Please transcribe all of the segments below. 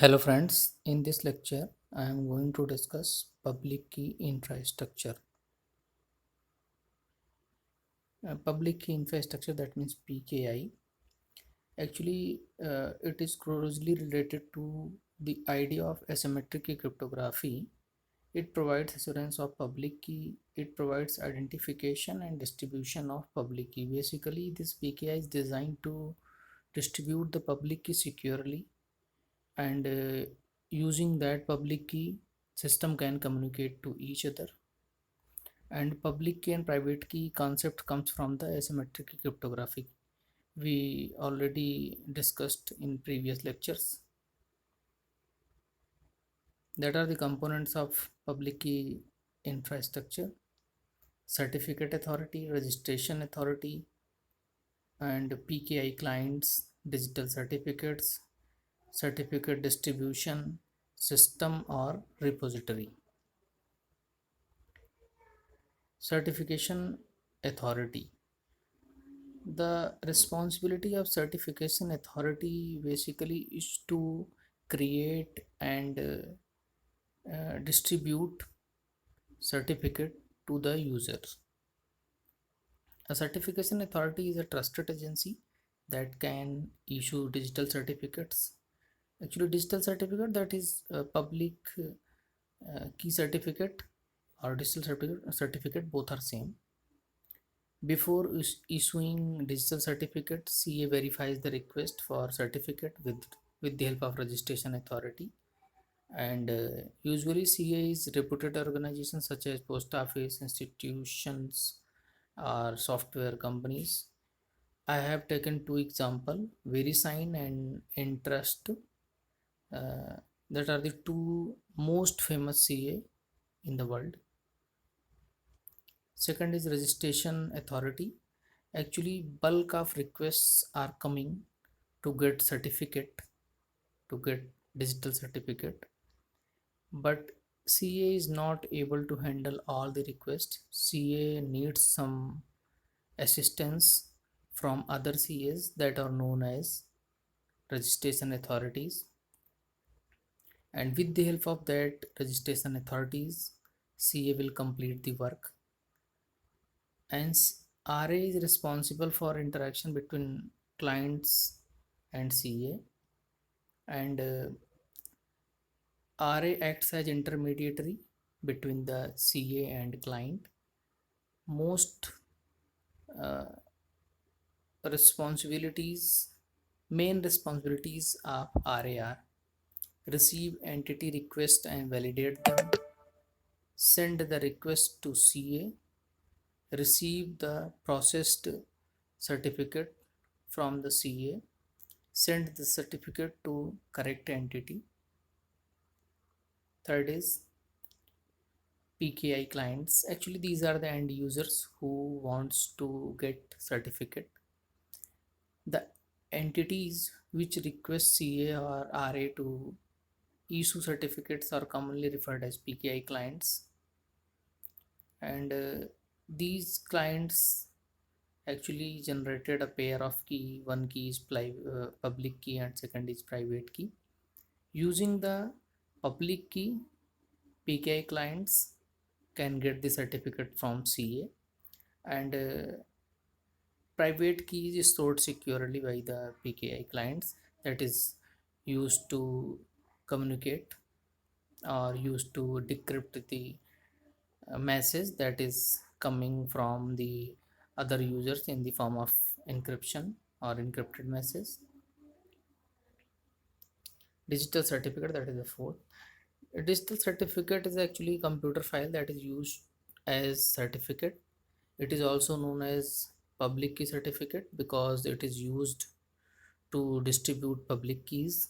Hello friends, in this lecture I am going to discuss public key infrastructure. Public key infrastructure, that means PKI. Actually, it is closely related to the idea of asymmetric key cryptography. It provides assurance of public key. It provides identification and distribution of public key. Basically, this PKI is designed to distribute the public key securely, and using that public key, system can communicate to each other. And public key and private key concept comes from the asymmetric cryptography we already discussed in previous lectures. That are the components of public key infrastructure: certificate authority, registration authority, and PKI clients, digital certificates, certificate distribution system or repository. Certification authority. The responsibility of certification authority basically is to create and distribute certificate to the users. A certification authority is a trusted agency that can issue digital certificates. Actually, digital certificate, that is public key certificate or digital certificate, both are same. Before issuing digital certificate, CA verifies the request for certificate with the help of registration authority. And usually CA is reputed organizations such as post office, institutions, or software companies. I have taken two example, VeriSign and Entrust. That are the two most famous CA in the world. Second is registration authority. Actually, bulk of requests are coming to get certificate, to get digital certificate, but CA is not able to handle all the requests. CA needs some assistance from other CAs that are known as registration authorities, and with the help of that registration authorities, CA will complete the work. And RA is responsible for interaction between clients and CA, and RA acts as intermediary between the CA and client. Most uh, responsibilities, main responsibilities of RA are: receive entity request and validate them, send the request to CA, receive the processed certificate from the CA, send the certificate to correct entity. Third is PKI clients. Actually, these are the end users who wants to get certificate. The entities which request CA or RA to issue certificates are commonly referred as PKI clients. And these clients actually generated a pair of key. One key is public key and second is private key. Using the public key, PKI clients can get the certificate from CA, and private key is stored securely by the PKI clients, that is used to communicate or used to decrypt the message that is coming from the other users in the form of encryption or encrypted message. Digital certificate, that is the fourth. A digital certificate is actually a computer file that is used as certificate. It is also known as public key certificate because it is used to distribute public keys.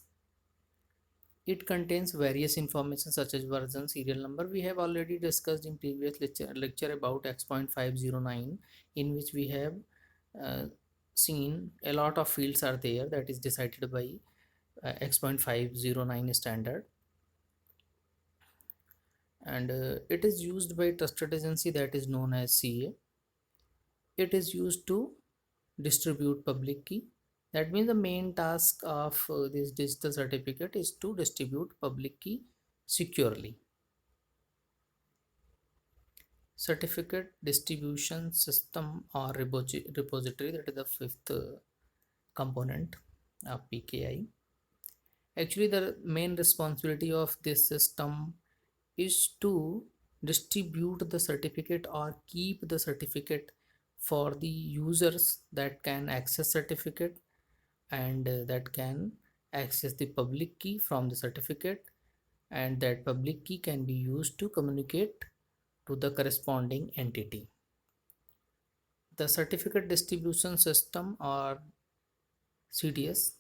It contains various information such as version, serial number. We have already discussed in previous lecture about X.509, in which we have uh, seen a lot of fields are there that is decided by X.509 standard. And it is used by trusted agency that is known as CA. It is used to distribute public key. That means the main task of this digital certificate is to distribute public key securely. Certificate distribution system or repository, that is the fifth component of PKI. Actually, the main responsibility of this system is to distribute the certificate or keep the certificate for the users that can access certificate, and that can access the public key from the certificate, and that public key can be used to communicate to the corresponding entity. The certificate distribution system or CDS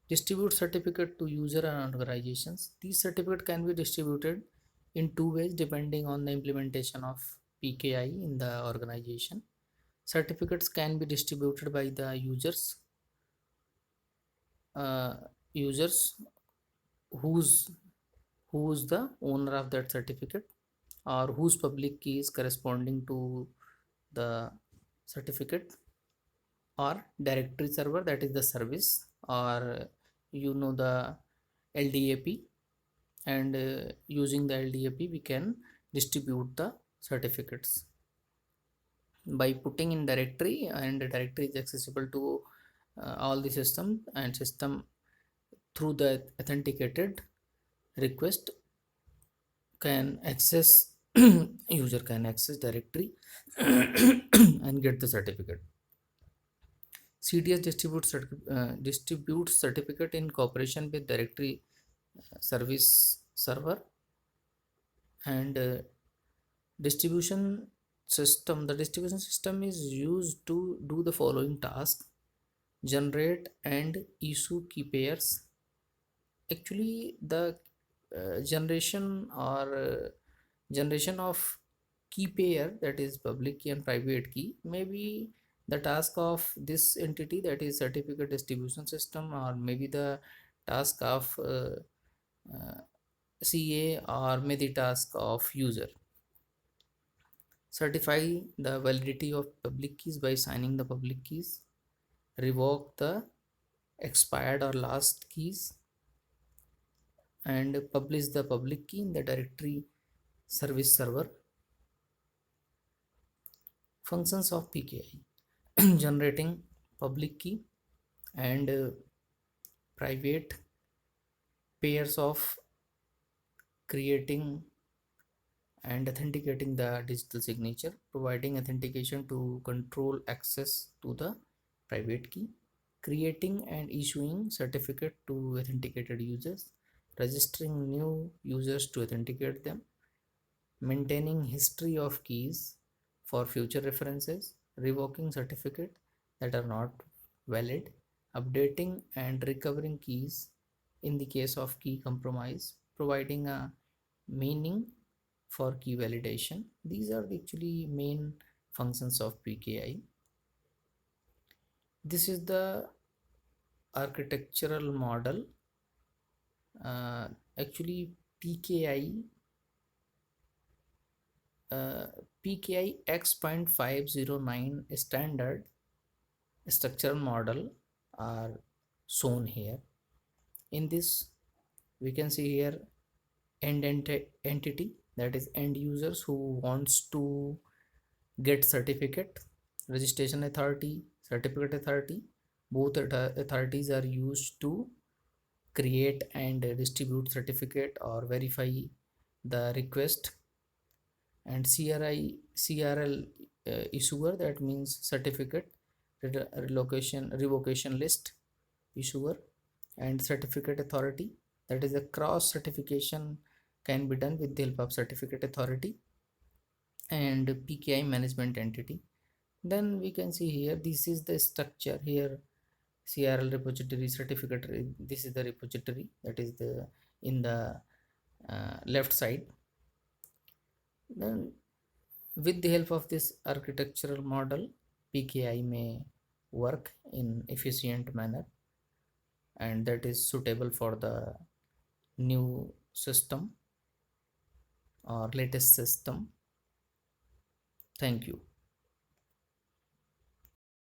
distribute certificate to user and organizations. These certificate can be distributed in two ways depending on the implementation of PKI in the organization. Certificates can be distributed by the uh, users whose who's the owner of that certificate, or whose public key is corresponding to the certificate, or directory server, that is the service, or the LDAP, and using the LDAP we can distribute the certificates by putting in directory, and the directory is accessible to all the system, and system through the authenticated request can access user can access directory and get the certificate. CDS distributes certificate in cooperation with directory service server, and distribution the distribution system is used to do the following tasks: generate and issue key pairs. Actually, the generation of key pair, that is public key and private key, may be the task of this entity, that is certificate distribution system, or maybe the task of CA, or maybe the task of user. Certify the validity of public keys by signing the public keys, revoke the expired or lost keys, and publish the public key in the directory service server. Functions of PKI: generating public key and private pairs of creating and authenticating the digital signature, providing authentication to control access to the private key, creating and issuing certificate to authenticated users, registering new users to authenticate them, maintaining history of keys for future references, revoking certificate that are not valid, updating and recovering keys in the case of key compromise, providing a meaning for key validation. These are the actually main functions of PKI. This is the architectural model. Actually, PKI PKI X.509 standard structural model are shown here. In this, we can see here entity, that is end users who wants to get certificate, registration authority, certificate authority. Both authorities are used to create and distribute certificate or verify the request, and CRL issuer, that means certificate revocation list issuer, and certificate authority, that is a cross certification can be done with the help of certificate authority, and PKI management entity. Then we can see here, this is the structure here: CRL repository, certificate, this is the repository, that is the in the left side. Then with the help of this architectural model, PKI may work in efficient manner, and that is suitable for the new system or latest system. Thank you.